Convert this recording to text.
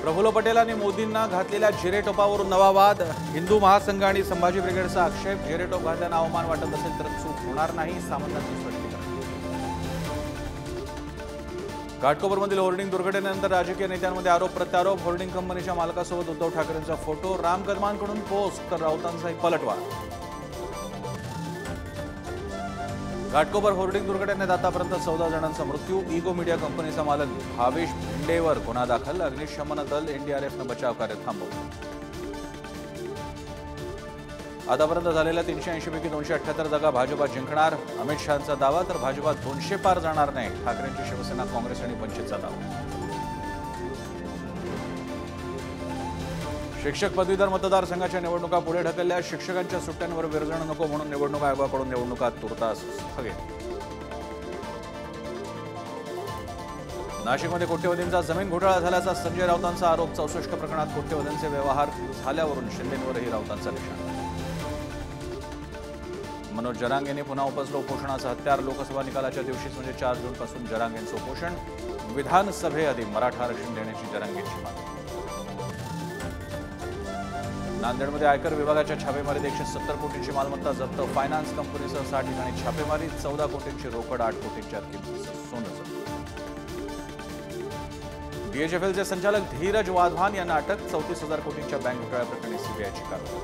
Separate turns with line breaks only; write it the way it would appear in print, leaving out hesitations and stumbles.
प्रफुल्ल पटेलांनी मोदींना घातलेल्या जिरेटोपावरून नवा वाद। हिंदू महासंघ आणि संभाजी ब्रिगेडचा आक्षेप, जिरेटोप घातल्याने अवमान वाटत असेल तर चूक होणार नाही, सामंतांचं स्पष्टीकरण। घाटकोपरमधील होर्डिंग दुर्घटनेनंतर राजकीय नेत्यांमध्ये आरोप प्रत्यारोप। होर्डिंग कंपनीच्या मालकासोबत उद्धव ठाकरेंचा फोटो, राम कदमांकडून पोस्ट तर राऊतांचाही पलटवार। घाटकोपर होर्डिंग दुर्घटनेत आतापर्यंत 14 जणांचा मृत्यू। इगो मीडिया कंपनीचा मालक भावेश भिंडेवर गुन्हा दाखल। अग्निशमन दल एनडीआरएफनं बचाव कार्य थांबवलं। आतापर्यंत झालेल्या 380 पैकी 278 जागा भाजपा जिंकणार, अमित शहांचा दावा। तर भाजपात 200 पार जाणार नाही, ठाकरेंची शिवसेना, काँग्रेस आणि वंचितचा दावा। शिक्षक पदवीधर मतदारसंघाच्या निवडणुका पुढे ढकलल्या। शिक्षकांच्या सुट्ट्यांवर विरजण नको म्हणून निवडणूक आयोगाकडून निवडणुका तुर्तास स्थगित। नाशिकमध्ये कोट्यवधींचा जमीन घोटाळा झाल्याचा संजय राऊतांचा आरोप। 64 प्रकरणात कोट्यवधींचे व्यवहार झाल्यावरून शिंदेंवरही राऊतांचा निशाणा। मनोज जरांगेंनी पुन्हा उपसलं उपोषणाचं हत्यार। लोकसभा निकालाच्या दिवशीच म्हणजे 4 जूनपासून जरांगेंचं उपोषण। विधानसभेआधी मराठा आरक्षण देण्याची जरांगेंची मागणी। नांदेडमध्ये आयकर विभागाच्या छापेमारीत 170 कोटींची मालमत्ता जप्त। फायनान्स कंपनीसह 6 ठिकाणी छापेमारी। 14 कोटींची रोकड, 8 कोटींच्या किमतीचं सोनं जप्त। डीएचएफएलचे संचालक धीरज वाधवान यांना अटक। 34,000 कोटींच्या बँक घोटाळ्याप्रकरणी सीबीआयची कारवाई।